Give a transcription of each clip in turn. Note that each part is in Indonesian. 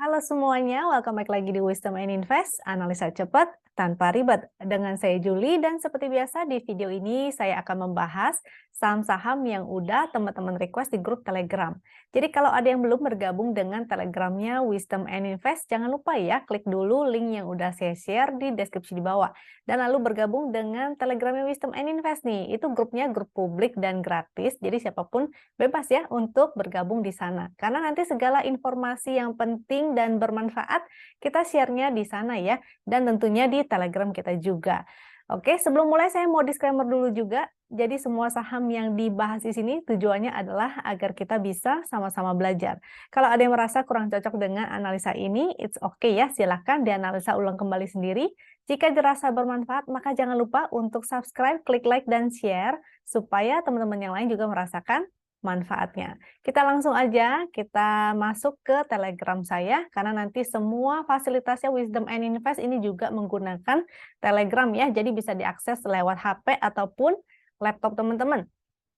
Halo semuanya, welcome back lagi di Wisdom and Invest, analisa cepat tanpa ribet. Dengan saya Julie dan seperti biasa di video ini saya akan membahas saham-saham yang udah teman-teman request di grup Telegram. Jadi kalau ada yang belum bergabung dengan Telegramnya Wisdom and Invest, jangan lupa ya klik dulu link yang udah saya share di deskripsi di bawah. Dan lalu bergabung dengan Telegramnya Wisdom and Invest nih, itu grupnya grup publik dan gratis, jadi siapapun bebas ya untuk bergabung di sana. Karena nanti segala informasi yang penting dan bermanfaat kita share-nya di sana ya. Dan tentunya di Telegram kita juga. Oke, sebelum mulai saya mau disclaimer dulu juga. Jadi semua saham yang dibahas di sini tujuannya adalah agar kita bisa sama-sama belajar. Kalau ada yang merasa kurang cocok dengan analisa ini, it's okay ya, silahkan dianalisa ulang kembali sendiri. Jika dirasa bermanfaat, maka jangan lupa untuk subscribe, klik like, dan share, supaya teman-teman yang lain juga merasakan manfaatnya. Kita langsung aja kita masuk ke Telegram saya karena nanti semua fasilitasnya Wisdom and Invest ini juga menggunakan Telegram ya. Jadi bisa diakses lewat HP ataupun laptop teman-teman.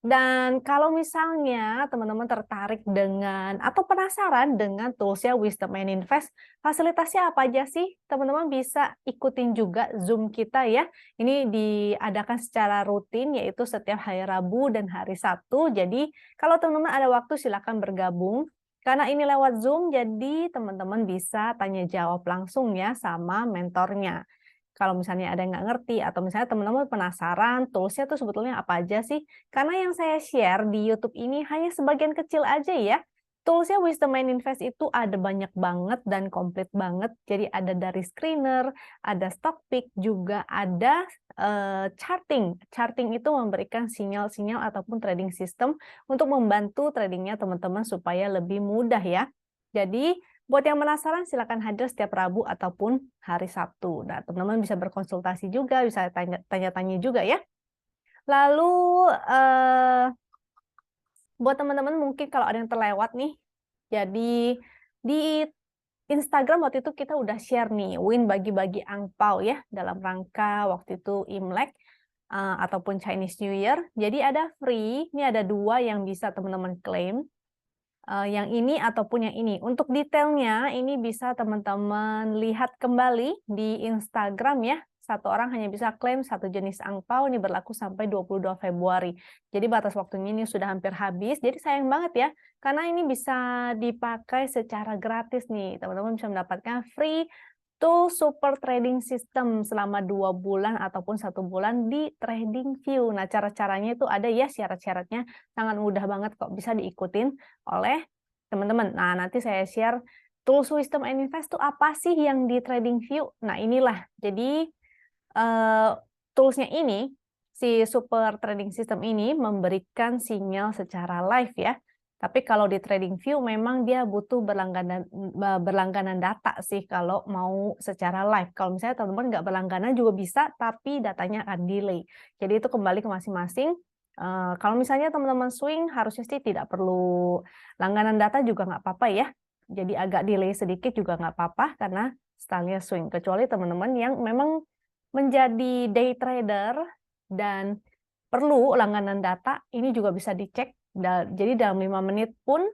Dan kalau misalnya teman-teman tertarik dengan atau penasaran dengan toolsnya Wisdom and Invest, fasilitasnya apa aja sih? Teman-teman bisa ikutin juga Zoom kita ya. Ini diadakan secara rutin yaitu setiap hari Rabu dan hari Sabtu. Jadi kalau teman-teman ada waktu silakan bergabung. Karena ini lewat Zoom, jadi teman-teman bisa tanya jawab langsung ya sama mentornya. Kalau misalnya ada yang nggak ngerti atau misalnya teman-teman penasaran toolsnya tuh sebetulnya apa aja sih? Karena yang saya share di YouTube ini hanya sebagian kecil aja ya. Toolsnya Wisdom and Invest itu ada banyak banget dan komplit banget. Jadi ada dari screener, ada stock pick, juga ada charting. Charting itu memberikan sinyal-sinyal ataupun trading system untuk membantu tradingnya teman-teman supaya lebih mudah ya. Jadi buat yang penasaran silakan hadir setiap Rabu ataupun hari Sabtu. Nah, teman-teman bisa berkonsultasi juga, bisa tanya-tanya juga ya. Lalu buat teman-teman mungkin kalau ada yang terlewat nih, jadi di Instagram waktu itu kita udah share nih, win bagi-bagi angpau ya, dalam rangka waktu itu Imlek ataupun Chinese New Year. Jadi ada free, ini ada 2 yang bisa teman-teman klaim. Yang ini ataupun yang ini. Untuk detailnya ini bisa teman-teman lihat kembali di Instagram ya. Satu orang hanya bisa klaim satu jenis angpau, ini berlaku sampai 22 Februari. Jadi batas waktunya ini sudah hampir habis, jadi sayang banget ya. Karena ini bisa dipakai secara gratis nih. Teman-teman bisa mendapatkan free tool super trading system selama 2 bulan ataupun 1 bulan di TradingView. Nah, cara-caranya itu ada ya, syarat-syaratnya sangat mudah banget kok, bisa diikutin oleh teman-teman. Nah, nanti saya share tools Wisdom and Invest itu apa sih yang di TradingView. Nah, inilah. Jadi, toolsnya ini, si Super Trading System ini memberikan sinyal secara live ya. Tapi kalau di TradingView memang dia butuh berlangganan data sih kalau mau secara live. Kalau misalnya teman-teman nggak berlangganan juga bisa, tapi datanya akan delay. Jadi itu kembali ke masing-masing. Kalau misalnya teman-teman swing, harusnya sih tidak perlu langganan data juga nggak apa-apa ya. Jadi agak delay sedikit juga nggak apa-apa karena stylenya swing. Kecuali teman-teman yang memang menjadi day trader dan perlu langganan data, ini juga bisa dicek. Jadi dalam 5 menit pun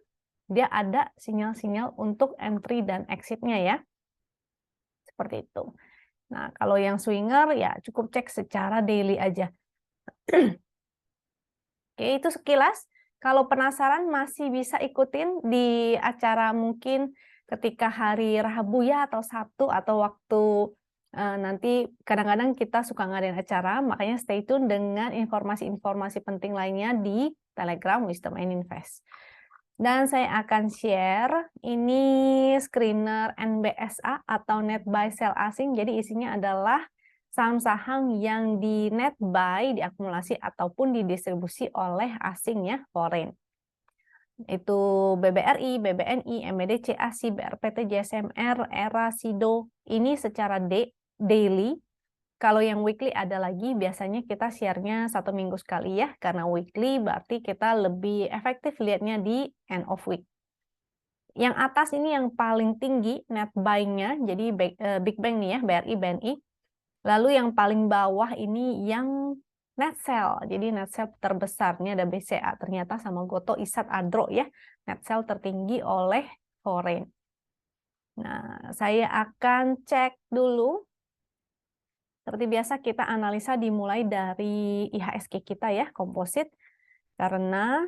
dia ada sinyal-sinyal untuk entry dan exit-nya ya. Seperti itu. Nah, kalau yang swinger ya cukup cek secara daily aja. Oke, itu sekilas. Kalau penasaran masih bisa ikutin di acara mungkin ketika hari Rabu ya atau Sabtu atau waktu nanti kadang-kadang kita suka ngadain acara, makanya stay tune dengan informasi-informasi penting lainnya di Telegram Wisdom and Invest. Dan saya akan share ini screener NBSA atau Net Buy Sell Asing. Jadi isinya adalah saham-saham yang di net buy, diakumulasi ataupun didistribusi oleh asing ya, foreign. Itu BBRI, BBNI, MBDC, ASI, BRPT, JSMR, ERA, SIDO. Ini secara daily. Kalau yang weekly ada lagi, biasanya kita share-nya 1 minggu sekali ya, karena weekly berarti kita lebih efektif lihatnya di end of week. Yang atas ini yang paling tinggi net buying-nya, jadi Big Bank nih ya, BRI, BNI. Lalu yang paling bawah ini yang net sell. Jadi net sell terbesarnya ada BCA ternyata sama Goto, Isat, Adro ya. Net sell tertinggi oleh foreign. Nah, saya akan cek dulu. Seperti biasa kita analisa dimulai dari IHSG kita ya, komposit. Karena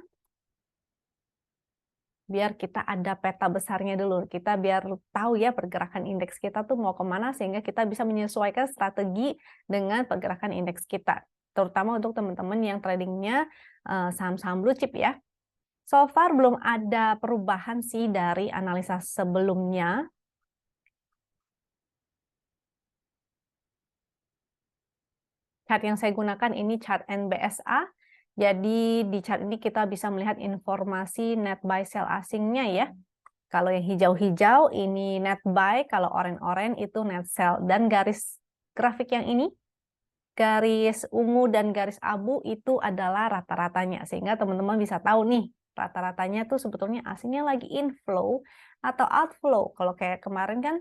biar kita ada peta besarnya dulu. Kita biar tahu ya pergerakan indeks kita tuh mau kemana sehingga kita bisa menyesuaikan strategi dengan pergerakan indeks kita. Terutama untuk teman-teman yang tradingnya saham-saham blue chip ya. So far belum ada perubahan sih dari analisa sebelumnya. Chart yang saya gunakan ini chart NBSA. Jadi di chart ini kita bisa melihat informasi net buy sell asingnya ya. Kalau yang hijau-hijau ini net buy, kalau oranye-oranye itu net sell. Dan garis grafik yang ini, garis ungu dan garis abu itu adalah rata-ratanya. Sehingga teman-teman bisa tahu nih, rata-ratanya tuh sebetulnya asingnya lagi inflow atau outflow. Kalau kayak kemarin kan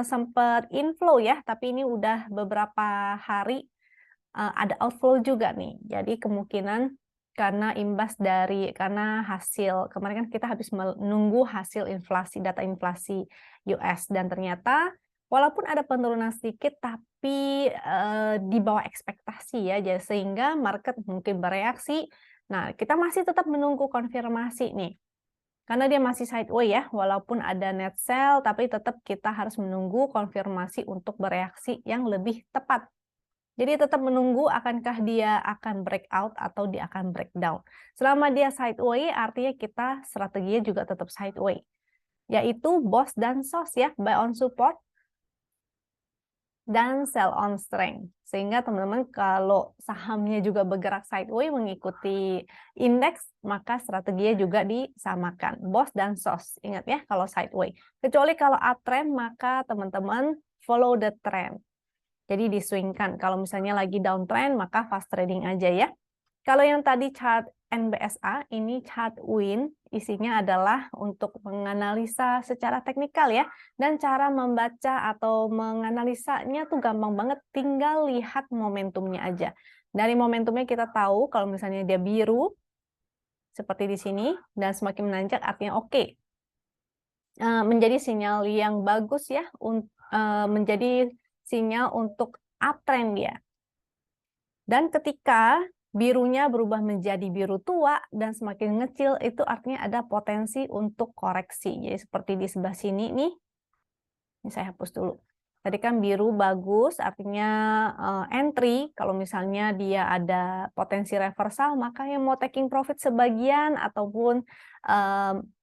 sempat inflow ya, tapi ini udah beberapa hari ada outflow juga nih. Jadi kemungkinan karena hasil kemarin kan kita habis menunggu hasil inflasi, data inflasi US, dan ternyata walaupun ada penurunan sedikit tapi di bawah ekspektasi ya, jadi sehingga market mungkin bereaksi. Nah, kita masih tetap menunggu konfirmasi nih. Karena dia masih sideways ya, walaupun ada net sell, tapi tetap kita harus menunggu konfirmasi untuk bereaksi yang lebih tepat. Jadi tetap menunggu akankah dia akan breakout atau dia akan breakdown. Selama dia sideways, artinya kita strateginya juga tetap sideways. Yaitu BOS dan SOS ya, buy on support dan sell on strength. Sehingga teman-teman kalau sahamnya juga bergerak sideways mengikuti indeks, maka strateginya juga disamakan. BOS dan SOS, ingat ya kalau sideways. Kecuali kalau uptrend, maka teman-teman follow the trend. Jadi diswingkan. Kalau misalnya lagi downtrend, maka fast trading aja ya. Kalau yang tadi chart NBSA, ini chart WIN, isinya adalah untuk menganalisa secara teknikal ya. Dan cara membaca atau menganalisanya tuh gampang banget, tinggal lihat momentumnya aja. Dari momentumnya kita tahu kalau misalnya dia biru, seperti di sini, dan semakin menanjak artinya oke. Menjadi sinyal yang bagus ya, menjadi sinyal untuk uptrend dia. Dan ketika birunya berubah menjadi biru tua dan semakin ngecil, itu artinya ada potensi untuk koreksi. Jadi seperti di sebelah sini nih, ini saya hapus dulu. Tadi kan biru bagus, artinya entry. Kalau misalnya dia ada potensi reversal, maka yang mau taking profit sebagian ataupun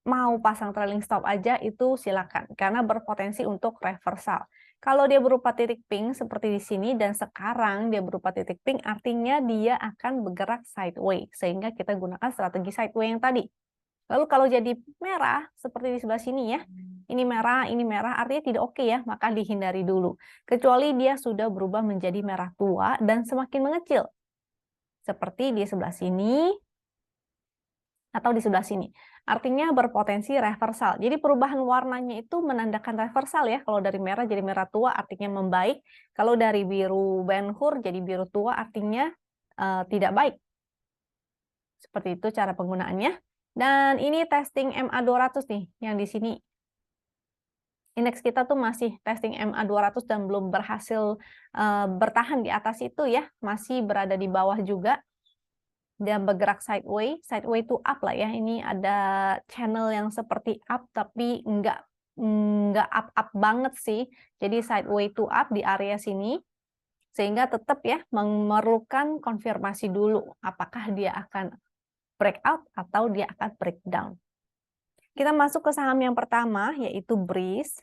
mau pasang trailing stop aja itu silakan, karena berpotensi untuk reversal. Kalau dia berupa titik pink seperti di sini dan sekarang dia berupa titik pink, artinya dia akan bergerak sideways, sehingga kita gunakan strategi sideways yang tadi. Lalu kalau jadi merah seperti di sebelah sini ya, ini merah artinya tidak oke ya, maka dihindari dulu. Kecuali dia sudah berubah menjadi merah tua dan semakin mengecil. Seperti di sebelah sini atau di sebelah sini. Artinya berpotensi reversal. Jadi perubahan warnanya itu menandakan reversal ya. Kalau dari merah jadi merah tua artinya membaik. Kalau dari biru Ben-Hur jadi biru tua artinya tidak baik. Seperti itu cara penggunaannya. Dan ini testing MA200 nih yang di sini. Indeks kita tuh masih testing MA200 dan belum berhasil bertahan di atas itu ya. Masih berada di bawah juga. Dan bergerak sideways to up lah ya. Ini ada channel yang seperti up tapi nggak up banget sih. Jadi sideways to up di area sini. Sehingga tetap ya memerlukan konfirmasi dulu apakah dia akan breakout atau dia akan breakdown. Kita masuk ke saham yang pertama yaitu Breeze.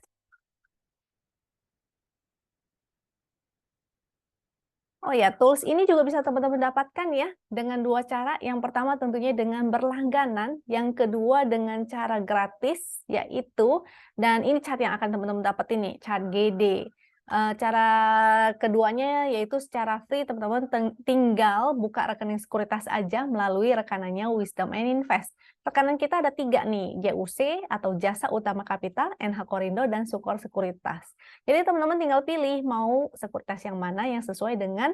Oh ya, tools ini juga bisa teman-teman dapatkan ya dengan dua cara. Yang pertama tentunya dengan berlangganan, yang kedua dengan cara gratis, yaitu, dan ini chart yang akan teman-teman dapat ini, chart GD. Cara keduanya yaitu secara free, teman-teman tinggal buka rekening sekuritas aja melalui rekanannya Wisdom and Invest. Rekanan kita ada 3 nih, JUC atau Jasa Utama Kapital, NH Korindo, dan Sukor Sekuritas. Jadi teman-teman tinggal pilih mau sekuritas yang mana yang sesuai dengan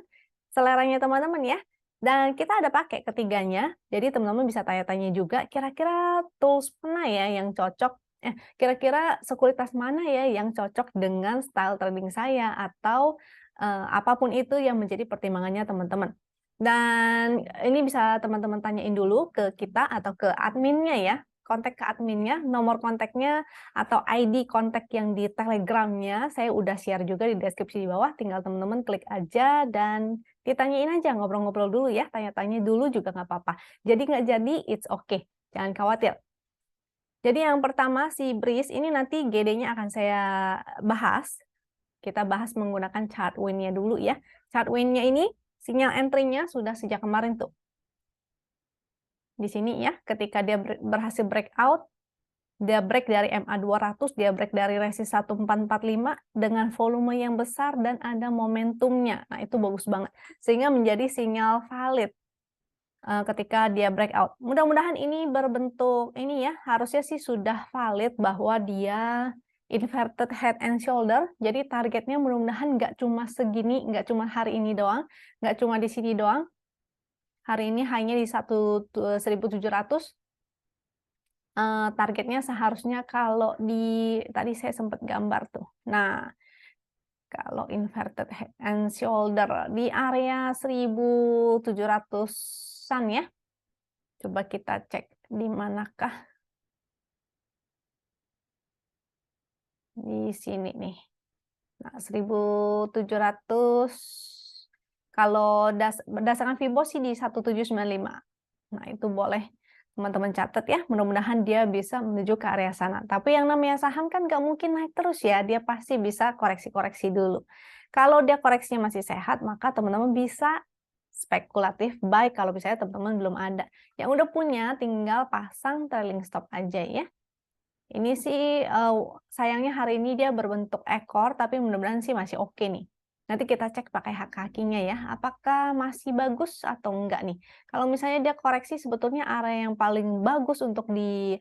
seleranya teman-teman ya. Dan kita ada pakai ketiganya, jadi teman-teman bisa tanya-tanya juga kira-kira tools mana ya yang cocok kira-kira sekuritas mana ya yang cocok dengan style trading saya atau apapun itu yang menjadi pertimbangannya teman-teman. Dan ini bisa teman-teman tanyain dulu ke kita atau ke adminnya ya, kontak ke adminnya, nomor kontaknya atau ID kontak yang di Telegramnya saya udah share juga di deskripsi di bawah, tinggal teman-teman klik aja dan ditanyain aja, ngobrol-ngobrol dulu ya, tanya-tanya dulu juga nggak apa-apa. Jadi nggak jadi, it's okay, jangan khawatir. Jadi yang pertama si Breeze ini nanti GD-nya akan saya bahas. Kita bahas menggunakan chart win-nya dulu ya. Chart win-nya ini sinyal entry-nya sudah sejak kemarin tuh. Di sini ya, ketika dia berhasil breakout, dia break dari MA 200, dia break dari resist 1445 dengan volume yang besar dan ada momentumnya. Nah, itu bagus banget. Sehingga menjadi sinyal valid ketika dia breakout. Mudah-mudahan ini berbentuk ini ya, harusnya sih sudah valid bahwa dia inverted head and shoulder. Jadi targetnya mudah-mudahan nggak cuma segini, nggak cuma hari ini doang, nggak cuma di sini doang. Hari ini hanya di 1700. Targetnya seharusnya kalau di tadi saya sempat gambar tuh. Nah, kalau inverted head and shoulder di area 1700-an ya. Coba kita cek di manakah. Di sini nih. Nah, 1700 kalau berdasarkan Fibo sih di 1795. Nah, itu boleh teman-teman catat ya. Mudah-mudahan dia bisa menuju ke area sana. Tapi yang namanya saham kan nggak mungkin naik terus ya. Dia pasti bisa koreksi-koreksi dulu. Kalau dia koreksinya masih sehat, maka teman-teman bisa spekulatif buy kalau misalnya teman-teman belum ada. Yang udah punya tinggal pasang trailing stop aja ya. Ini sih sayangnya hari ini dia berbentuk ekor, tapi mudah-mudahan sih masih oke nih. Nanti kita cek pakai kakinya ya, apakah masih bagus atau enggak nih. Kalau misalnya dia koreksi, sebetulnya area yang paling bagus untuk di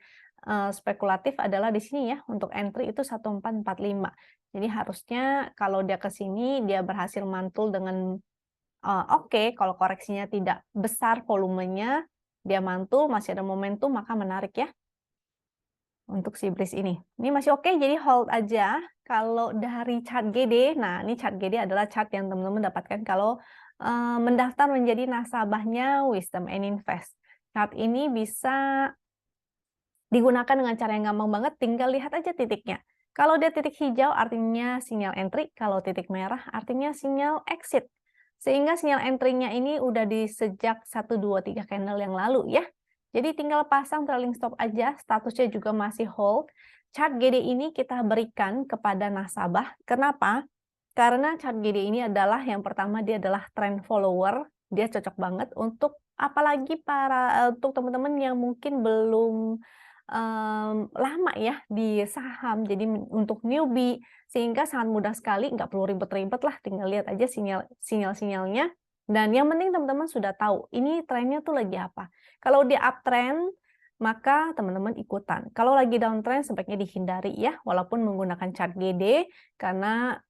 spekulatif adalah di sini ya, untuk entry itu 1445. Jadi harusnya kalau dia ke sini, dia berhasil mantul dengan oke, kalau koreksinya tidak besar volumenya, dia mantul, masih ada momentum, maka menarik ya untuk si Breeze ini. Ini masih oke, jadi hold aja. Kalau dari chart GD, nah ini chart GD adalah chart yang teman-teman dapatkan kalau mendaftar menjadi nasabahnya Wisdom and Invest. Chart ini bisa digunakan dengan cara yang gampang banget, tinggal lihat aja titiknya. Kalau dia titik hijau artinya sinyal entry, kalau titik merah artinya sinyal exit. Sehingga sinyal entry-nya ini udah di sejak 1, 2, 3 candle yang lalu ya. Jadi tinggal pasang trailing stop aja, statusnya juga masih hold. Chart GD ini kita berikan kepada nasabah. Kenapa? Karena chart GD ini adalah yang pertama dia adalah trend follower. Dia cocok banget untuk apalagi untuk teman-teman yang mungkin belum lama ya di saham, jadi untuk newbie, sehingga sangat mudah sekali, nggak perlu ribet-ribet lah, tinggal lihat aja sinyal-sinyalnya, dan yang penting teman-teman sudah tahu, ini trennya tuh lagi apa. Kalau dia uptrend, maka teman-teman ikutan. Kalau lagi downtrend, sebaiknya dihindari ya, walaupun menggunakan chart GD, karena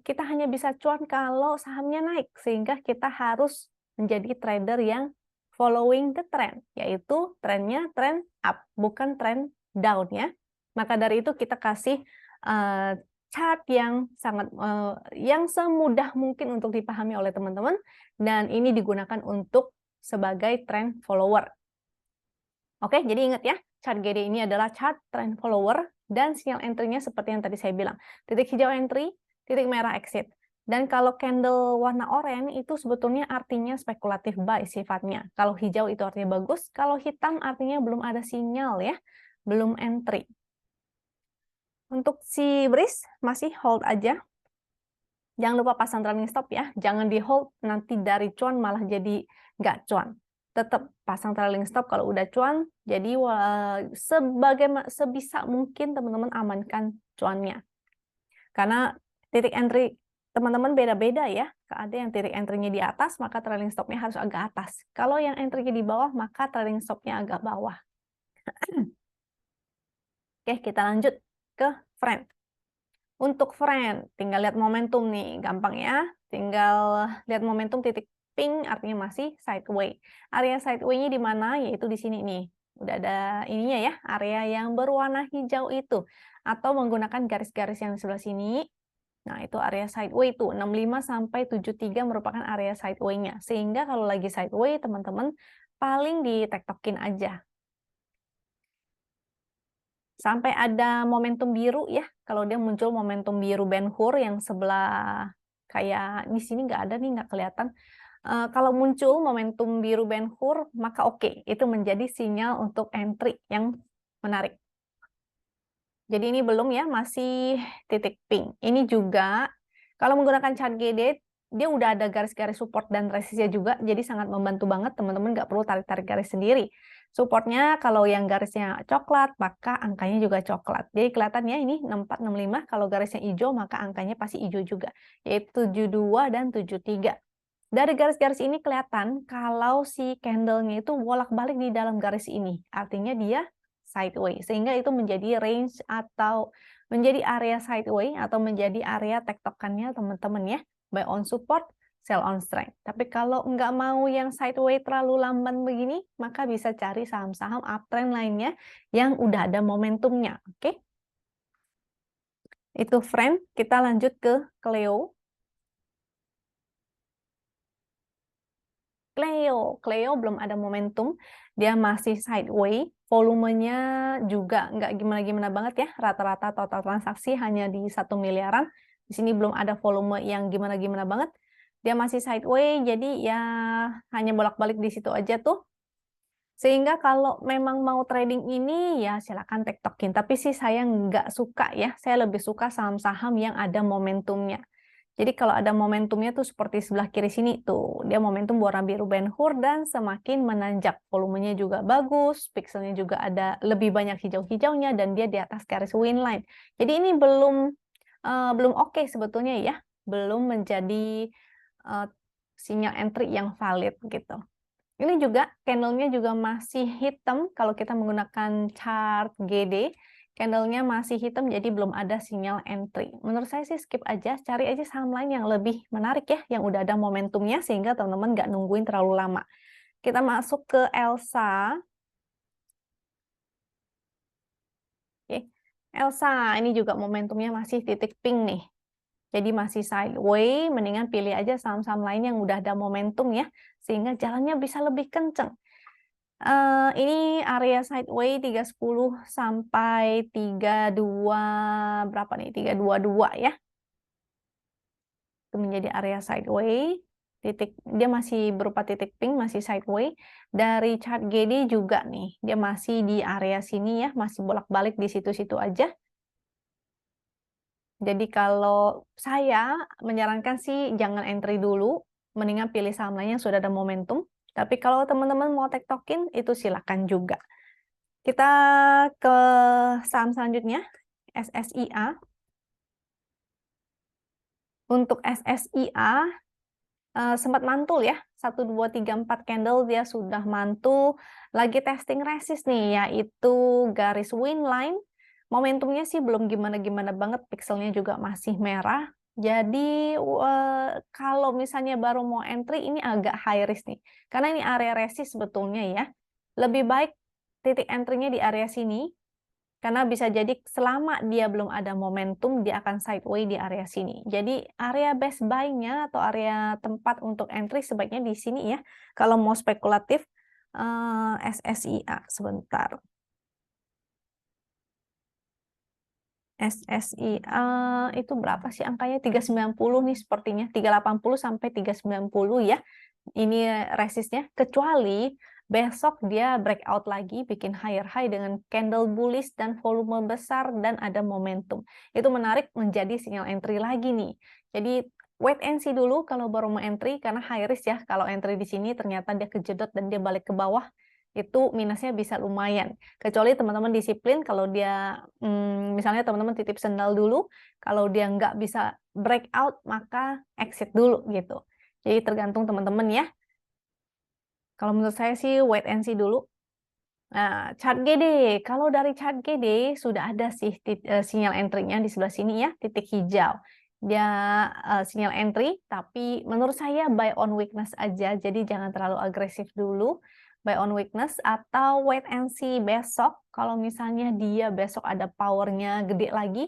kita hanya bisa cuan kalau sahamnya naik, sehingga kita harus menjadi trader yang following the trend, yaitu trennya trend up, bukan trend down ya. Maka dari itu kita kasih chart yang sangat yang semudah mungkin untuk dipahami oleh teman-teman, dan ini digunakan untuk sebagai trend follower. Oke, jadi ingat ya, chart GD ini adalah chart trend follower dan sinyal entry-nya seperti yang tadi saya bilang. Titik hijau entry, titik merah exit. Dan kalau candle warna oranye itu sebetulnya artinya spekulatif buy sifatnya. Kalau hijau itu artinya bagus, kalau hitam artinya belum ada sinyal ya, belum entry. Untuk si Breeze masih hold aja. Jangan lupa pasang trailing stop ya, jangan di hold nanti dari cuan malah jadi nggak cuan. Tetap pasang trailing stop kalau udah cuan, jadi sebisa mungkin teman-teman amankan cuannya. Karena titik entry teman-teman beda-beda ya. Ada yang titik entry-nya di atas, maka trailing stop-nya harus agak atas. Kalau yang entry-nya di bawah, maka trailing stop-nya agak bawah. Oke, kita lanjut ke friend. Untuk friend, tinggal lihat momentum nih, gampang ya. Tinggal lihat momentum titik pink, artinya masih sideway. Area sideway-nya di mana? Yaitu di sini nih. Udah ada ininya ya, area yang berwarna hijau itu. Atau menggunakan garis-garis yang di sebelah sini. Nah, itu area sideway tuh, 65 sampai 73 merupakan area sideway-nya. Sehingga kalau lagi sideway, teman-teman paling ditektokin aja. Sampai ada momentum biru ya, kalau dia muncul momentum biru Ben Hur yang sebelah kayak di sini nggak ada nih, nggak kelihatan. Kalau muncul momentum biru Ben Hur, maka oke, itu menjadi sinyal untuk entry yang menarik. Jadi ini belum ya, masih titik pink. Ini juga, kalau menggunakan chart GD, dia udah ada garis-garis support dan resistnya juga, jadi sangat membantu banget, teman-teman nggak perlu tarik-tarik garis sendiri. Supportnya kalau yang garisnya coklat, maka angkanya juga coklat. Jadi kelihatannya ini 64, 65, kalau garisnya hijau, maka angkanya pasti hijau juga, yaitu 72 dan 73. Dari garis-garis ini kelihatan kalau si candle-nya itu bolak-balik di dalam garis ini. Artinya dia sideway. Sehingga itu menjadi range atau menjadi area sideway atau menjadi area tektokannya teman-teman ya. Buy on support, sell on strength. Tapi kalau nggak mau yang sideway terlalu lamban begini, maka bisa cari saham-saham uptrend lainnya yang udah ada momentumnya. Oke? Itu frame. Kita lanjut ke Cleo. Cleo belum ada momentum, dia masih sideway, volumenya juga nggak gimana-gimana banget ya, rata-rata total transaksi hanya di 1 miliaran, di sini belum ada volume yang gimana-gimana banget, dia masih sideway, jadi ya hanya bolak-balik di situ aja tuh, sehingga kalau memang mau trading ini ya silakan tektokin, tapi sih saya nggak suka ya, saya lebih suka saham-saham yang ada momentumnya. Jadi kalau ada momentumnya tuh seperti sebelah kiri sini tuh, dia momentum warna biru Ben Hur dan semakin menanjak. Volumenya juga bagus, pixelnya juga ada lebih banyak hijau-hijaunya dan dia di atas garis win line. Jadi ini belum oke sebetulnya ya, belum menjadi sinyal entry yang valid gitu. Ini juga candle-nya juga masih hitam kalau kita menggunakan chart GD. Candle-nya masih hitam, jadi belum ada sinyal entry. Menurut saya sih skip aja, cari aja saham lain yang lebih menarik ya, yang udah ada momentumnya, sehingga teman-teman nggak nungguin terlalu lama. Kita masuk ke Elsa. Oke. Elsa, ini juga momentumnya masih titik pink nih. Jadi masih sideway, mendingan pilih aja saham-saham lain yang udah ada momentum ya, sehingga jalannya bisa lebih kenceng. Ini area sideway 310 sampai 32 berapa nih? 322 ya. Itu menjadi area sideway. Dia masih berupa titik pink, masih sideway. Dari chart GD juga nih, dia masih di area sini ya, masih bolak-balik di situ-situ aja. Jadi kalau saya menyarankan sih jangan entry dulu, mendingan pilih saham lain yang sudah ada momentum. Tapi kalau teman-teman mau tektokin, itu silakan juga. Kita ke saham selanjutnya, SSIA. Untuk SSIA, sempat mantul ya, 1, 2, 3, 4 candle dia sudah mantul, lagi testing resist nih, yaitu garis win line. Momentumnya sih belum gimana-gimana banget, pixelnya juga masih merah. Jadi kalau misalnya baru mau entry, ini agak high risk nih. Karena ini area resist sebetulnya ya. Lebih baik titik entry-nya di area sini, karena bisa jadi selama dia belum ada momentum, dia akan sideway di area sini. Jadi area best buy-nya atau area tempat untuk entry sebaiknya di sini ya. Kalau mau spekulatif, SSIA sebentar. SSIA itu berapa sih angkanya? 390 nih sepertinya. 380 sampai 390 ya. Ini resistnya. Kecuali besok dia breakout lagi, bikin higher high dengan candle bullish dan volume besar dan ada momentum. Itu menarik menjadi sinyal entry lagi nih. Jadi wait and see dulu kalau baru mau entry, karena high risk ya. Kalau entry di sini ternyata dia kejedot dan dia balik ke bawah, itu minusnya bisa lumayan. Kecuali teman-teman disiplin, kalau dia misalnya teman-teman titip sendal dulu, kalau dia nggak bisa breakout, maka exit dulu gitu. Jadi tergantung teman-teman ya. Kalau menurut saya sih wait and see dulu. Nah, chart GD. Kalau dari chart GD sudah ada sih sinyal entry-nya di sebelah sini ya, titik hijau. Dia sinyal entry, tapi menurut saya buy on weakness aja, jadi jangan terlalu agresif dulu. buy on weakness atau wait and see besok. Kalau misalnya dia besok ada powernya gede lagi,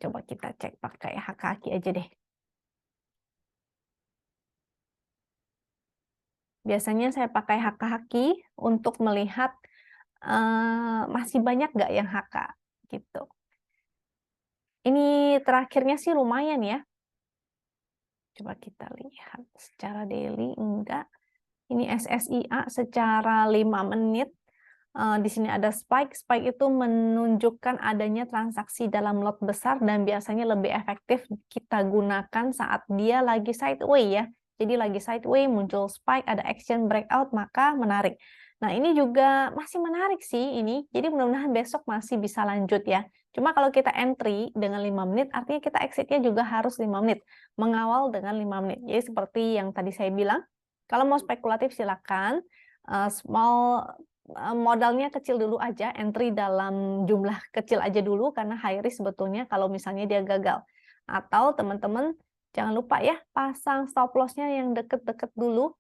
coba kita cek pakai HKHQ aja deh. Biasanya saya pakai HKHQ untuk melihat masih banyak nggak yang HK gitu. Ini terakhirnya sih lumayan ya. Coba kita lihat secara daily, enggak. Ini SSIA secara 5 menit. Di sini ada spike. Spike itu menunjukkan adanya transaksi dalam lot besar dan biasanya lebih efektif kita gunakan saat dia lagi sideways ya. Jadi lagi sideways, muncul spike, ada action breakout, maka menarik. Nah, ini juga masih menarik sih ini. Jadi mudah-mudahan besok masih bisa lanjut ya. Cuma kalau kita entry dengan 5 menit, artinya kita exitnya juga harus 5 menit. Mengawal dengan 5 menit. Jadi seperti yang tadi saya bilang, kalau mau spekulatif silakan. Modalnya kecil dulu aja, entry dalam jumlah kecil aja dulu, karena high risk sebetulnya kalau misalnya dia gagal. Atau teman-teman jangan lupa ya, pasang stop loss-nya yang deket-deket dulu.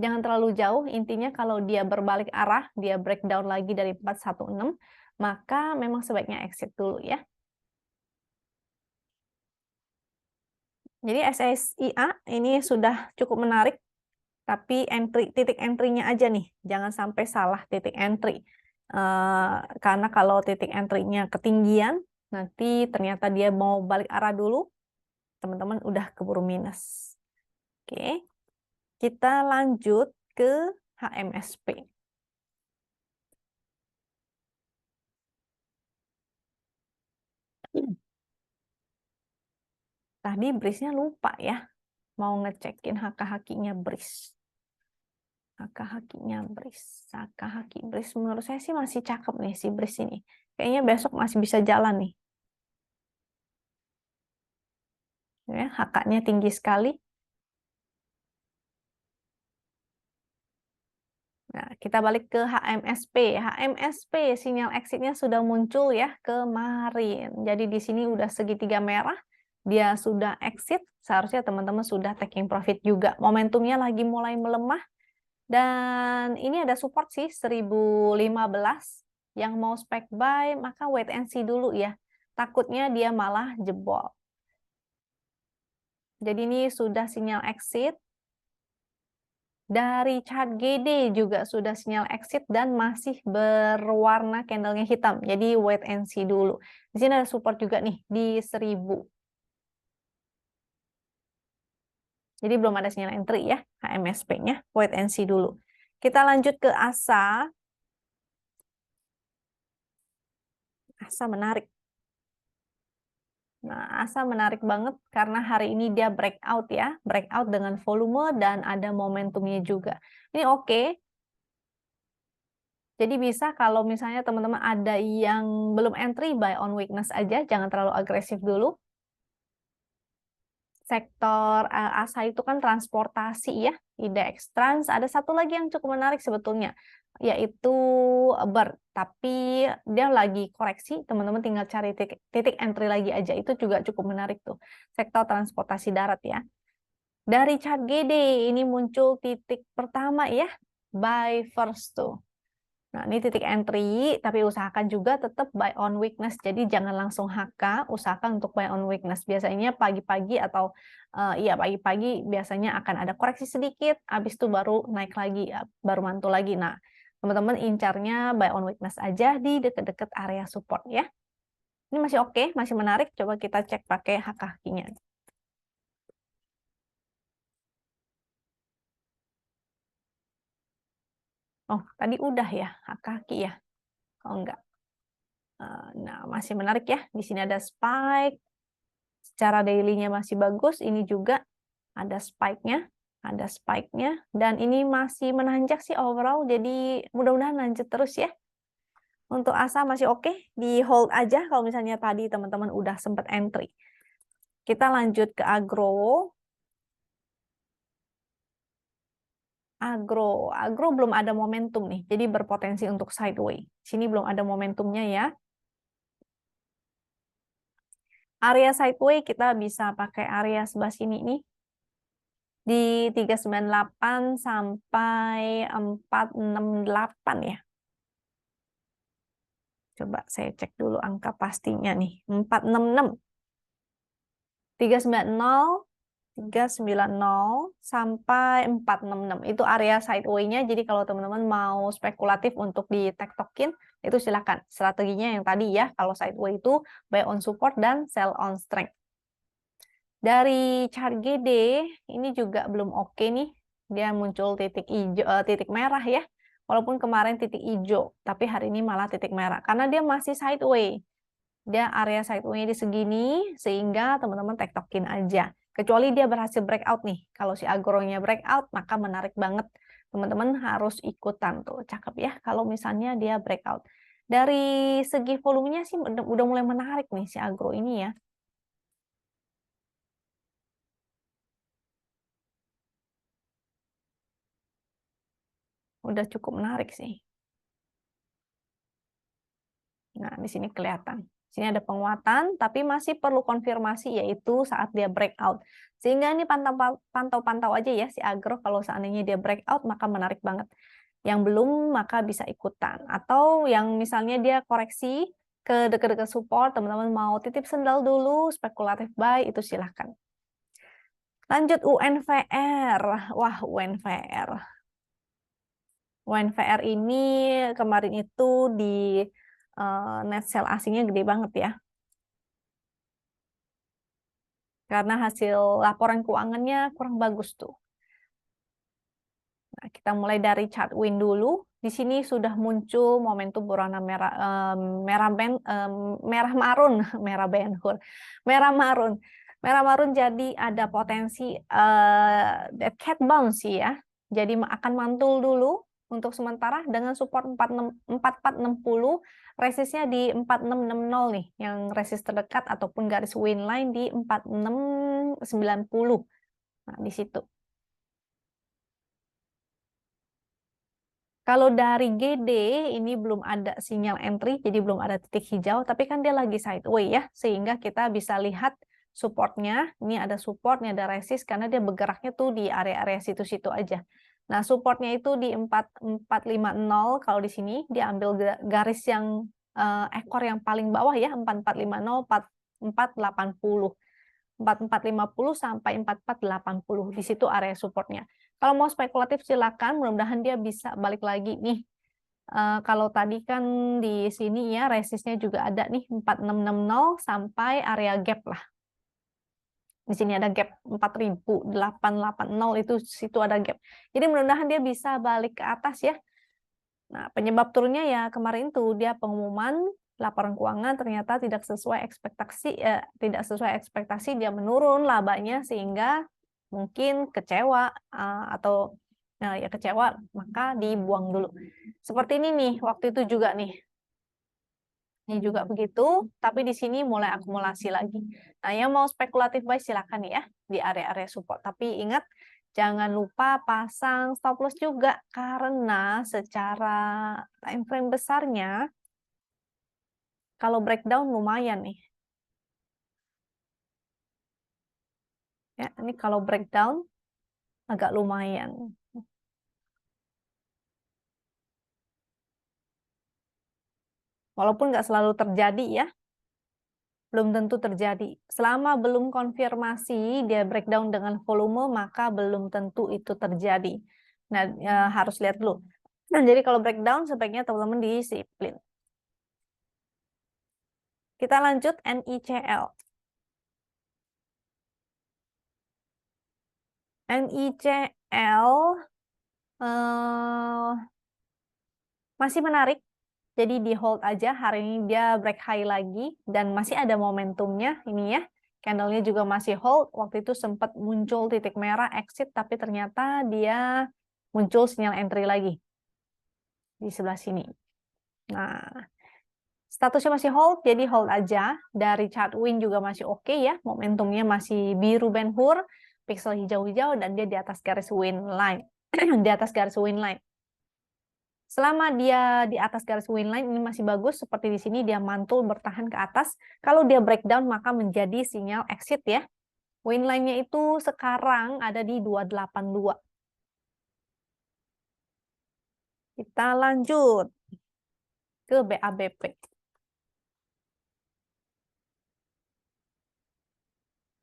Jangan terlalu jauh, intinya kalau dia berbalik arah, dia breakdown lagi dari 416, maka memang sebaiknya exit dulu ya. Jadi SSIA ini sudah cukup menarik, tapi titik entry-nya aja nih, jangan sampai salah titik entry. Karena kalau titik entry-nya ketinggian, nanti ternyata dia mau balik arah dulu, teman-teman udah keburu minus. Oke. Kita lanjut ke HMSP. Tadi BRIS-nya lupa ya, mau ngecekin HKHQ-nya BRIS. HKHQ-nya BRIS. HKHQ BRIS menurut saya sih masih cakep nih si BRIS ini. Kayaknya besok masih bisa jalan nih. Ya, HK-nya tinggi sekali. Nah, kita balik ke HMSP. HMSP sinyal exit-nya sudah muncul ya kemarin. Jadi di sini udah segitiga merah, dia sudah exit, seharusnya teman-teman sudah taking profit juga. Momentumnya lagi mulai melemah, dan ini ada support sih 1015. Yang mau spec buy, maka wait and see dulu ya. Takutnya dia malah jebol. Jadi ini sudah sinyal exit. Dari chart GD juga sudah sinyal exit dan masih berwarna candlenya hitam. Jadi wait and see dulu. Di sini ada support juga nih di 1000. Jadi belum ada sinyal entry ya, HMSP-nya. Wait and see dulu. Kita lanjut ke ASA. ASA menarik. Nah, ASA menarik banget karena hari ini dia breakout ya. Breakout dengan volume dan ada momentumnya juga. Ini oke. Jadi bisa kalau misalnya teman-teman ada yang belum entry, buy on weakness aja, jangan terlalu agresif dulu. Sektor ASA itu kan transportasi ya, IDX Trans. Ada satu lagi yang cukup menarik sebetulnya, yaitu BER. Tapi dia lagi koreksi, teman-teman tinggal cari titik entry lagi aja. Itu juga cukup menarik tuh, sektor transportasi darat ya. Dari chart GD ini muncul titik pertama ya, buy first tuh. Nah, ini titik entry, tapi usahakan juga tetap buy on weakness. Jadi jangan langsung HK, usahakan untuk buy on weakness. Biasanya pagi-pagi atau iya pagi-pagi biasanya akan ada koreksi sedikit, habis itu baru naik lagi, ya, baru mantul lagi. Nah, teman-teman incarnya buy on weakness aja di deket-deket area support ya. Ini masih oke, masih menarik. Coba kita cek pakai HKQ-nya. Oh, tadi udah ya HKQ ya. Oh enggak. Nah, masih menarik ya. Di sini ada spike. Secara daily-nya masih bagus. Ini juga ada spike-nya. Ada spike-nya. Dan ini masih menanjak sih overall. Jadi mudah-mudahan lanjut terus ya. Untuk ASA masih oke. Di hold aja kalau misalnya tadi teman-teman udah sempat entry. Kita lanjut ke agro. Agro belum ada momentum nih. Jadi berpotensi untuk sideways. Sini belum ada momentumnya ya. Area sideways kita bisa pakai area sebelah sini nih. di 398 sampai 468 ya. Coba saya cek dulu angka pastinya nih. 466. 390, 390 sampai 466. Itu area sideway-nya. Jadi kalau teman-teman mau spekulatif untuk di tektokin, itu silakan. Strateginya yang tadi ya. Kalau sideway itu buy on support dan sell on strength. Dari chart GD, ini juga belum oke nih. Dia muncul titik hijau, titik merah ya. Walaupun kemarin titik hijau, tapi hari ini malah titik merah. Karena dia masih sideway. Dia area sideway di segini, sehingga teman-teman tektokin aja. Kecuali dia berhasil breakout nih. Kalau si agronya breakout, maka menarik banget. Teman-teman harus ikutan tuh. Cakep ya kalau misalnya dia breakout. Dari segi volumenya sih udah mulai menarik nih si agro ini ya. Udah cukup menarik sih. Nah, di sini kelihatan. Di sini ada penguatan, tapi masih perlu konfirmasi, yaitu saat dia breakout. Sehingga ini pantau-pantau aja ya si agro, kalau seandainya dia breakout, maka menarik banget. Yang belum, maka bisa ikutan. Atau yang misalnya dia koreksi ke dekat-dekat support, teman-teman mau titip sendal dulu, spekulatif buy, itu silahkan. Lanjut UNVR. Wah, UNVR. UNVR ini kemarin itu di net sell asingnya gede banget ya. Karena hasil laporan keuangannya kurang bagus tuh. Nah, kita mulai dari chart win dulu. Di sini sudah muncul momentum berwarna merah, merah marun, merah benhur, merah marun. Merah marun jadi ada potensi dead cat bounce ya. Jadi akan mantul dulu untuk sementara dengan support 4460, resistnya di 4660 nih, yang resist terdekat ataupun garis win line di 4690. Nah, di situ. Kalau dari GD ini belum ada sinyal entry, jadi belum ada titik hijau, tapi kan dia lagi sideway ya, sehingga kita bisa lihat supportnya. Ini ada support, ini ada resist, karena dia bergeraknya tuh di area-area situ-situ aja. Nah, supportnya itu di 4450, kalau di sini dia ambil garis yang ekor yang paling bawah ya, 4450, 4480. 4450 sampai 4480, di situ area supportnya. Kalau mau spekulatif silakan, mudah-mudahan dia bisa balik lagi nih. Kalau tadi kan di sini ya resistnya juga ada nih 4660 sampai area gap lah. Di sini ada gap 4880, itu situ ada gap. Jadi mudah-mudahan dia bisa balik ke atas ya. Nah, penyebab turunnya ya kemarin tuh dia pengumuman laporan keuangan ternyata tidak sesuai ekspektasi, dia menurun labanya, sehingga mungkin kecewa atau ya kecewa, maka dibuang dulu. Seperti ini nih, waktu itu juga nih. Ini juga begitu, tapi di sini mulai akumulasi lagi. Nah, yang mau spekulatif buy silakan ya di area-area support. Tapi ingat, jangan lupa pasang stop loss juga, karena secara time frame besarnya kalau breakdown lumayan nih. Ya, ini kalau breakdown agak lumayan. Walaupun nggak selalu terjadi ya, belum tentu terjadi. Selama belum konfirmasi dia breakdown dengan volume, maka belum tentu itu terjadi. Nah, harus lihat dulu. Nah, jadi kalau breakdown sebaiknya teman-teman disiplin. Kita lanjut NICL. NICL masih menarik, jadi di hold aja. Hari ini dia break high lagi dan masih ada momentumnya ini ya. Candlenya juga masih hold. Waktu itu sempat muncul titik merah exit, tapi ternyata dia muncul sinyal entry lagi di sebelah sini. Nah, statusnya masih hold, jadi hold aja. Dari chart win juga masih oke ya. Momentumnya masih biru Ben-Hur, pixel hijau-hijau, dan dia di atas garis win line. Di atas garis win line. Selama dia di atas garis win line ini masih bagus, seperti di sini dia mantul bertahan ke atas. Kalau dia breakdown maka menjadi sinyal exit ya. Win line-nya itu sekarang ada di 282. Kita lanjut ke BABP.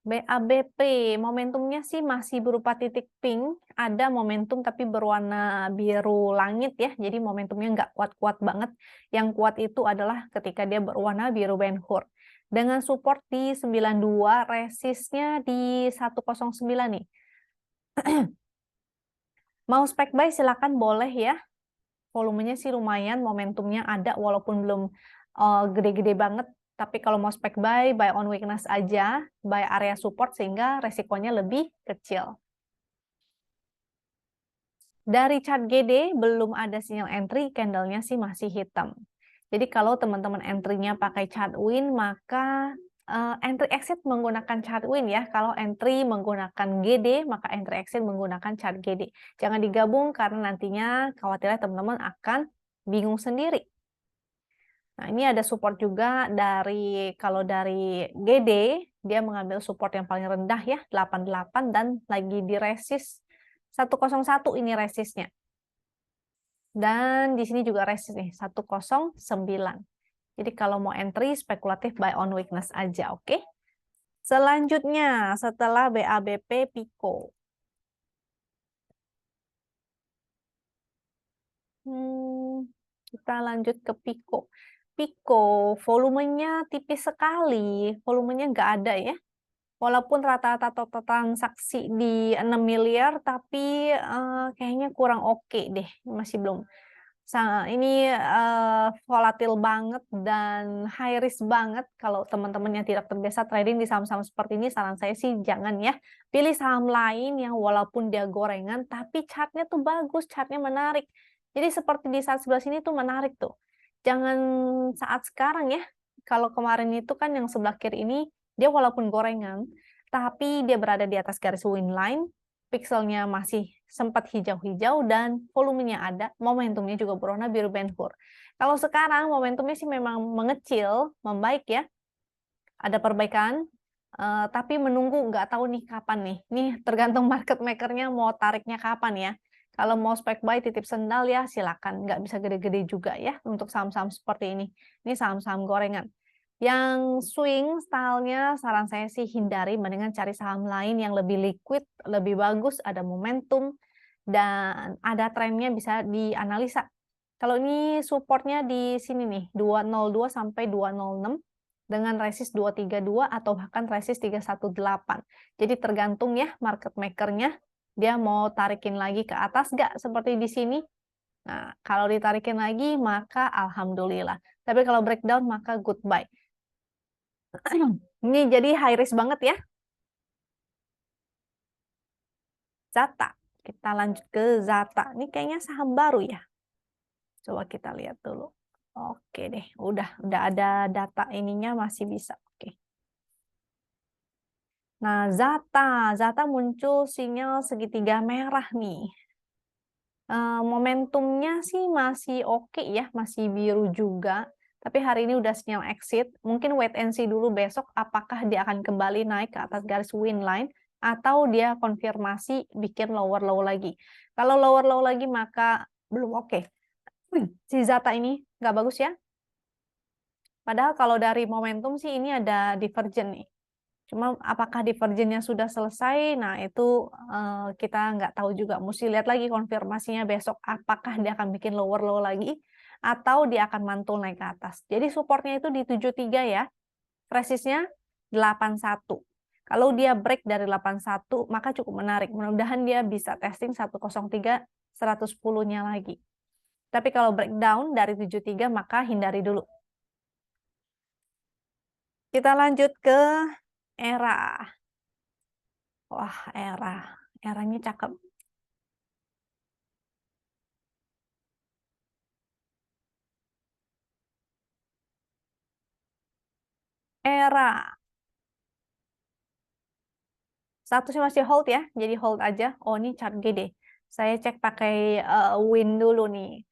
BABP, momentumnya sih masih berupa titik pink, ada momentum tapi berwarna biru langit ya, jadi momentumnya nggak kuat-kuat banget. Yang kuat itu adalah ketika dia berwarna biru Ben-Hur. Dengan support di 92, resistnya di 109 nih. Mau spek buy silakan boleh ya, volumenya sih lumayan, momentumnya ada walaupun belum gede-gede banget. Tapi kalau mau spek buy on weakness aja, buy area support sehingga resikonya lebih kecil. Dari chart GD belum ada sinyal entry, candlenya sih masih hitam. Jadi kalau teman-teman entry-nya pakai chart win, maka entry exit menggunakan chart win ya. Kalau entry menggunakan GD, maka entry exit menggunakan chart GD. Jangan digabung karena nantinya khawatirnya teman-teman akan bingung sendiri. Nah, ini ada support juga dari, kalau dari GD, dia mengambil support yang paling rendah ya, 88, dan lagi di resist 101 ini resistnya. Dan di sini juga resist nih, 109. Jadi kalau mau entry, spekulatif buy on weakness aja, oke? Selanjutnya, setelah BABP, Pico. Kita lanjut ke Pico. Pico, volumenya tipis sekali, volumenya nggak ada ya. Walaupun rata-rata total transaksi di 6 miliar, tapi kayaknya kurang oke deh, masih belum. Ini volatil banget dan high risk banget. Kalau teman-teman yang tidak terbiasa trading di saham-saham seperti ini, saran saya sih jangan ya. Pilih saham lain yang walaupun dia gorengan, tapi chartnya tuh bagus, chartnya menarik. Jadi seperti di saat sebelah sini tuh menarik tuh. Jangan saat sekarang ya. Kalau kemarin itu kan yang sebelah kiri ini, dia walaupun gorengan, tapi dia berada di atas garis win line, pixelnya masih sempat hijau-hijau dan volumenya ada, momentumnya juga berwarna biru Ben-Hur. Kalau sekarang momentumnya sih memang mengecil, membaik ya, ada perbaikan, tapi menunggu nggak tahu nih kapan nih. Nih tergantung market makernya mau tariknya kapan ya. Kalau mau spek buy titip sendal ya silakan, nggak bisa gede-gede juga ya untuk saham-saham seperti ini. Ini saham-saham gorengan. Yang swing stylenya saran saya sih hindari, mendingan cari saham lain yang lebih liquid, lebih bagus, ada momentum, dan ada trennya bisa dianalisa. Kalau ini supportnya di sini nih, 202 sampai 206 dengan resist 232 atau bahkan resist 318. Jadi tergantung ya market makernya, dia mau tarikin lagi ke atas nggak seperti di sini. Nah, kalau ditarikin lagi maka alhamdulillah. Tapi kalau breakdown maka goodbye. Ini jadi high risk banget ya. Zata. Kita lanjut ke Zata. Ini kayaknya saham baru ya. Coba kita lihat dulu. Oke deh, udah ada data ininya masih bisa. Oke. Nah, Zata muncul sinyal segitiga merah nih. Momentumnya sih masih oke ya, masih biru juga. Tapi hari ini udah sinyal exit. Mungkin wait and see dulu besok apakah dia akan kembali naik ke atas garis win line atau dia konfirmasi bikin lower low lagi. Kalau lower low lagi maka belum oke. Si Zata ini nggak bagus ya. Padahal kalau dari momentum sih ini ada divergen nih. Cuma apakah divergennya sudah selesai? Nah itu kita nggak tahu juga. Mesti lihat lagi konfirmasinya besok. Apakah dia akan bikin lower low lagi atau dia akan mantul naik ke atas. Jadi supportnya itu di 73 ya. Resistnya 81. Kalau dia break dari 81 maka cukup menarik. Mudah-mudahan dia bisa testing 103 110-nya lagi. Tapi kalau breakdown dari 73 maka hindari dulu. Kita lanjut ke Era. Wah, Eranya cakep. Era. Statusnya masih hold ya, jadi hold aja. Oh, ini chart GD. Saya cek pakai win dulu nih.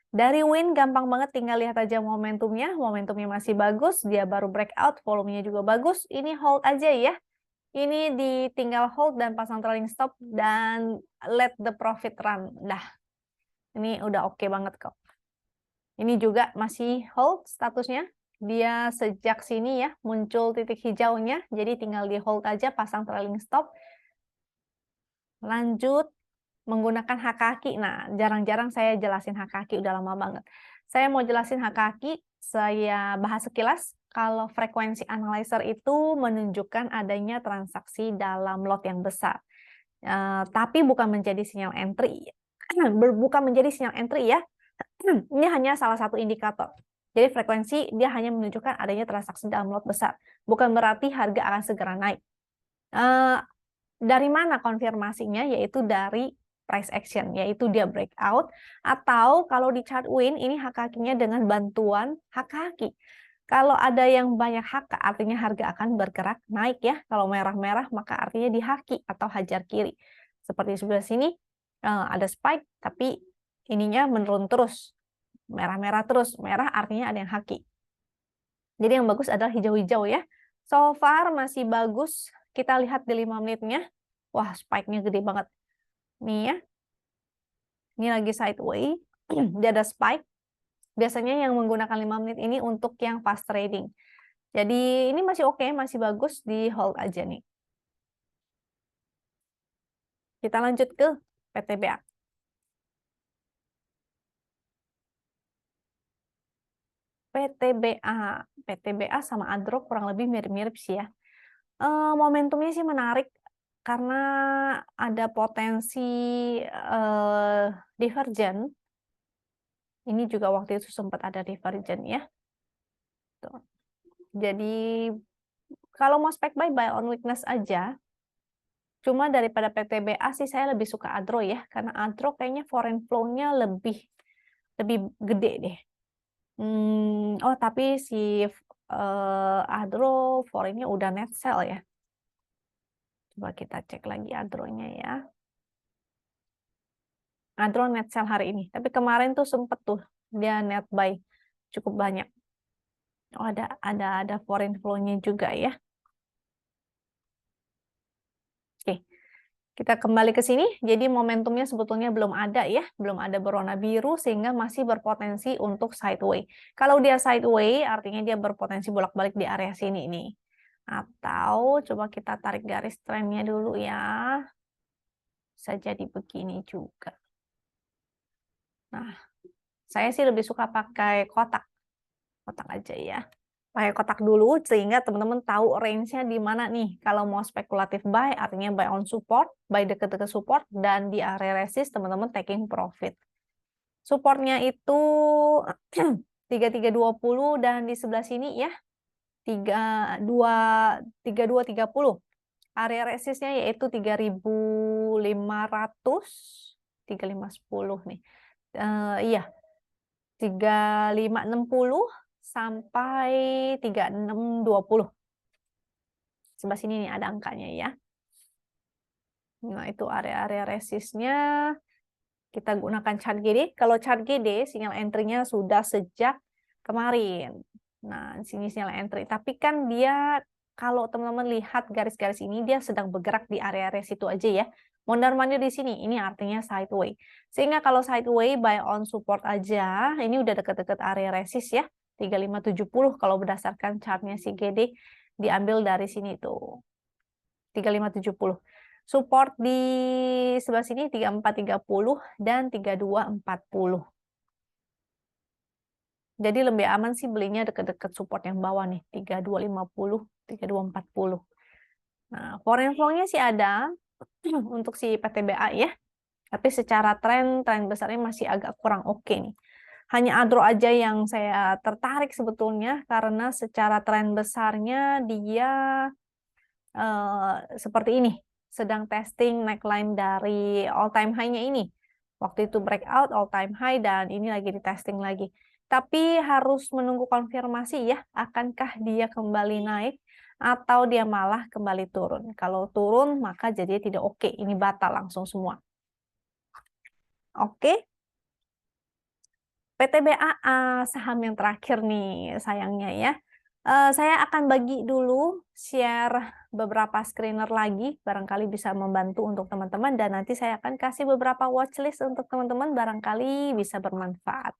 Dari win gampang banget, tinggal lihat aja momentumnya. Momentumnya masih bagus, dia baru breakout, volumenya juga bagus. Ini hold aja ya. Ini ditinggal hold dan pasang trailing stop dan let the profit run. Dah, ini udah oke banget kok. Ini juga masih hold statusnya. Dia sejak sini ya muncul titik hijaunya, jadi tinggal di hold aja, pasang trailing stop. Lanjut menggunakan hak kaki. Nah, jarang-jarang saya jelasin hak kaki, udah lama banget. Saya mau jelasin hak kaki, saya bahas sekilas. Kalau frekuensi analyzer itu menunjukkan adanya transaksi dalam lot yang besar. Tapi bukan menjadi sinyal entry. Bukan menjadi sinyal entry ya. Ini hanya salah satu indikator. Jadi frekuensi dia hanya menunjukkan adanya transaksi dalam lot besar. Bukan berarti harga akan segera naik. Dari mana konfirmasinya? Yaitu dari price action, yaitu dia breakout, atau kalau di chart win, ini hak kakinya dengan bantuan hak kaki. Kalau ada yang banyak hak, artinya harga akan bergerak naik ya. Kalau merah-merah, maka artinya di haki atau hajar kiri. Seperti sebelah sini, ada spike, tapi ininya menurun terus. Merah-merah terus, merah artinya ada yang haki. Jadi yang bagus adalah hijau-hijau ya. So far masih bagus. Kita lihat di 5 menitnya. Wah, spike-nya gede banget. Nih ya. Ini lagi sideways. Dia ada spike. Biasanya yang menggunakan 5 menit ini untuk yang fast trading. Jadi ini masih oke, masih bagus, di hold aja nih. Kita lanjut ke PTBA. PTBA sama Adro kurang lebih mirip-mirip sih ya. Momentumnya sih menarik karena ada potensi divergen. Ini juga waktu itu sempat ada divergen ya. Tuh. Jadi kalau mau spek buy on weakness aja. Cuma daripada PTBA sih saya lebih suka Adro ya, karena Adro kayaknya foreign flow-nya lebih gede deh. Oh tapi si Adro foreign-nya udah net sell ya. Coba kita cek lagi Adro-nya ya. Adro net sell hari ini, tapi kemarin tuh sempet tuh dia net buy cukup banyak. Oh ada foreign flow-nya juga ya. Oke. Kita kembali ke sini, jadi momentumnya sebetulnya belum ada ya, belum ada berwarna biru sehingga masih berpotensi untuk sideways. Kalau dia sideways, artinya dia berpotensi bolak-balik di area sini nih. Atau coba kita tarik garis trennya dulu ya. Bisa jadi begini juga. Nah, saya sih lebih suka pakai kotak. Kotak aja ya. Pakai kotak dulu sehingga teman-teman tahu range-nya di mana nih. Kalau mau spekulatif buy artinya buy on support, buy deket-deket support, dan di area resist teman-teman taking profit. Supportnya itu 3320 dan di sebelah sini ya 3230. Area resistnya yaitu 3500, 3510 nih. Iya. 3560 sampai 3620. Sebelah sini nih ada angkanya ya. Nah, itu area-area resistnya. Kita gunakan chart GD. Kalau chart GD, sinyal entry-nya sudah sejak kemarin. Nah, sini sinyal entry. Tapi kan dia, kalau teman-teman lihat garis-garis ini, dia sedang bergerak di area situ aja ya. Mondar-mandir di sini, ini artinya sideways. Sehingga kalau sideways, buy on support aja, ini udah deket-deket area resist ya. 3570 kalau berdasarkan chartnya si GD, diambil dari sini tuh. 3570. Support di sebelah sini 3430 dan 3240. Jadi lebih aman sih belinya deket-deket support yang bawah nih, 3250, 3240. Nah, foreign flow-nya sih ada untuk si PTBA ya. Tapi secara tren besarnya masih agak kurang oke nih. Hanya Adro aja yang saya tertarik sebetulnya karena secara tren besarnya dia seperti ini, sedang testing neckline dari all time high-nya ini. Waktu itu breakout all time high dan ini lagi di testing lagi. Tapi harus menunggu konfirmasi ya, akankah dia kembali naik atau dia malah kembali turun. Kalau turun maka jadi tidak oke, ini batal langsung semua. Oke. PTBA saham yang terakhir nih sayangnya ya. Saya akan bagi dulu share beberapa screener lagi, barangkali bisa membantu untuk teman-teman, dan nanti saya akan kasih beberapa watchlist untuk teman-teman, barangkali bisa bermanfaat.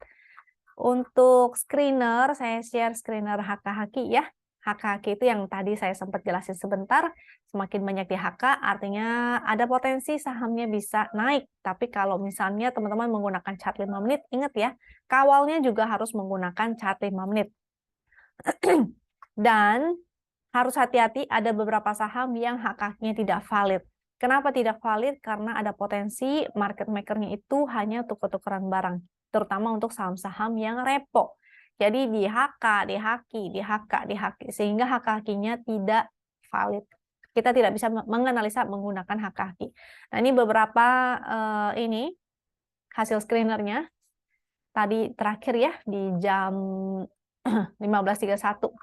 Untuk screener, saya share screener HK-HKI ya. HK-HKI itu yang tadi saya sempat jelasin sebentar, semakin banyak di HK, artinya ada potensi sahamnya bisa naik. Tapi kalau misalnya teman-teman menggunakan chart 5 menit, ingat ya, kawalnya juga harus menggunakan chart 5 menit. Dan harus hati-hati, ada beberapa saham yang HK-nya tidak valid. Kenapa tidak valid? Karena ada potensi market maker-nya itu hanya tuker-tukeran barang, terutama untuk saham-saham yang repo. Jadi di HK, di HKI, di HK, di HKI, sehingga HK-nya tidak valid. Kita tidak bisa menganalisa menggunakan HK-HKI. Nah, ini beberapa ini hasil screenernya. Tadi terakhir ya, di jam 15.31.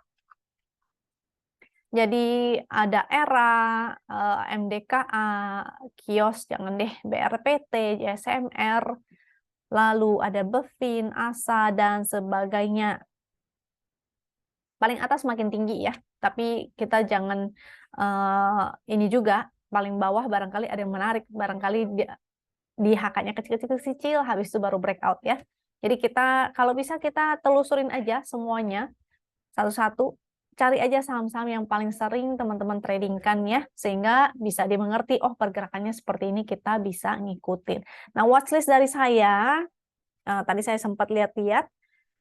Jadi ada ERA, MDKA, Kios, jangan deh, BRPT, JSMR, lalu ada Bevin, ASA, dan sebagainya. Paling atas makin tinggi ya, tapi kita jangan ini juga, paling bawah barangkali ada yang menarik, barangkali di HK-nya kecil-kecil, habis itu baru breakout ya. Jadi kita, kalau bisa kita telusurin aja semuanya, satu-satu, cari aja saham-saham yang paling sering teman-teman tradingkan ya, sehingga bisa dimengerti, oh pergerakannya seperti ini, kita bisa ngikutin. Nah, watchlist dari saya, tadi saya sempat lihat-lihat,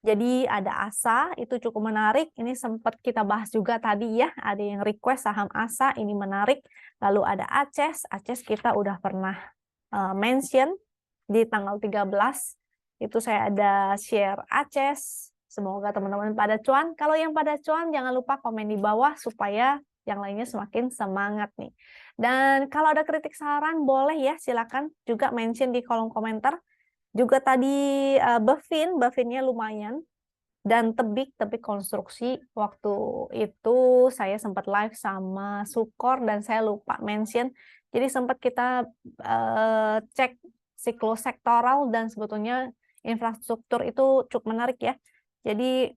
jadi ada ASA, itu cukup menarik, ini sempat kita bahas juga tadi ya, ada yang request saham ASA, ini menarik. Lalu ada ACES kita udah pernah mention di tanggal 13, itu saya ada share ACES. Semoga teman-teman pada cuan. Kalau yang pada cuan, jangan lupa komen di bawah supaya yang lainnya semakin semangat nih. Dan kalau ada kritik saran, boleh ya, silakan juga mention di kolom komentar. Juga tadi Bevinnya lumayan. Dan tebik konstruksi, waktu itu saya sempat live sama Sukor dan saya lupa mention. Jadi sempat kita cek siklosektoral dan sebetulnya infrastruktur itu cukup menarik ya. Jadi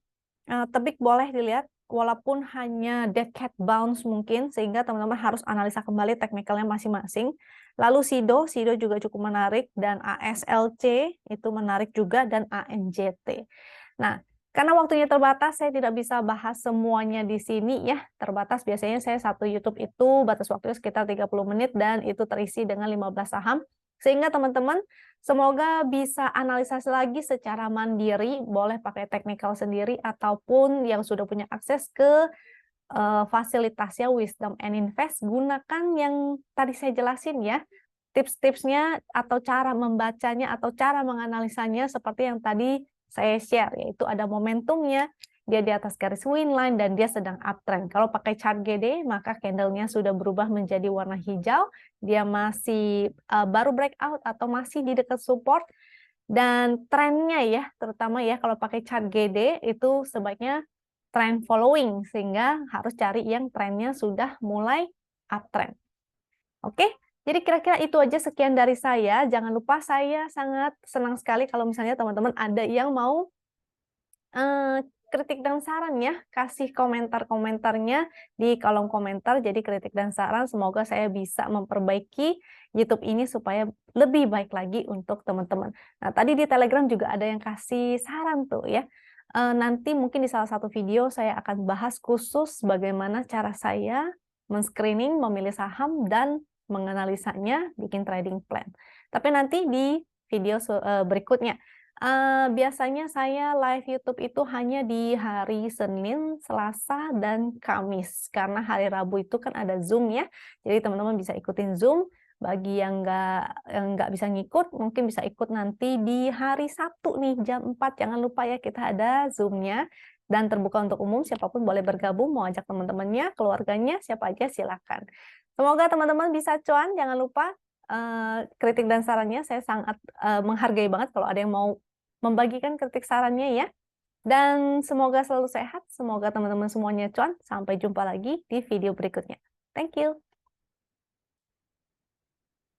tebik boleh dilihat walaupun hanya dead cat bounce mungkin, sehingga teman-teman harus analisa kembali teknikalnya masing-masing. Lalu SIDO juga cukup menarik, dan ASLC itu menarik juga, dan ANJT. Nah, karena waktunya terbatas, saya tidak bisa bahas semuanya di sini ya. Terbatas, biasanya saya satu YouTube itu batas waktunya sekitar 30 menit dan itu terisi dengan 15 saham. Sehingga teman-teman semoga bisa analisis lagi secara mandiri, boleh pakai teknikal sendiri ataupun yang sudah punya akses ke fasilitasnya Wisdom and Invest, gunakan yang tadi saya jelasin ya. Tips-tipsnya atau cara membacanya atau cara menganalisanya seperti yang tadi saya share, yaitu ada momentumnya, dia di atas garis winline dan dia sedang uptrend. Kalau pakai chart GD, maka candlenya sudah berubah menjadi warna hijau, dia masih baru breakout atau masih di dekat support, dan trennya ya, terutama ya kalau pakai chart GD itu sebaiknya trend following, sehingga harus cari yang trennya sudah mulai uptrend. Oke? Jadi kira-kira itu aja, sekian dari saya. Jangan lupa, saya sangat senang sekali kalau misalnya teman-teman ada yang mau kritik dan saran ya. Kasih komentar-komentarnya di kolom komentar. Jadi kritik dan saran, semoga saya bisa memperbaiki YouTube ini supaya lebih baik lagi untuk teman-teman. Nah, tadi di Telegram juga ada yang kasih saran tuh ya. Nanti mungkin di salah satu video saya akan bahas khusus bagaimana cara saya men-screening, memilih saham, dan menganalisanya, bikin trading plan. Tapi nanti di video berikutnya. Biasanya saya live YouTube itu hanya di hari Senin, Selasa, dan Kamis. Karena hari Rabu itu kan ada Zoom ya. Jadi teman-teman bisa ikutin Zoom. Bagi yang nggak bisa ngikut, mungkin bisa ikut nanti di hari Sabtu nih, jam 4. Jangan lupa ya, kita ada Zoom-nya. Dan terbuka untuk umum, siapapun boleh bergabung, mau ajak teman-temannya, keluarganya, siapa aja silakan. Semoga teman-teman bisa cuan, jangan lupa kritik dan sarannya, saya sangat menghargai banget kalau ada yang mau membagikan kritik sarannya ya. Dan semoga selalu sehat, semoga teman-teman semuanya cuan, sampai jumpa lagi di video berikutnya. Thank you.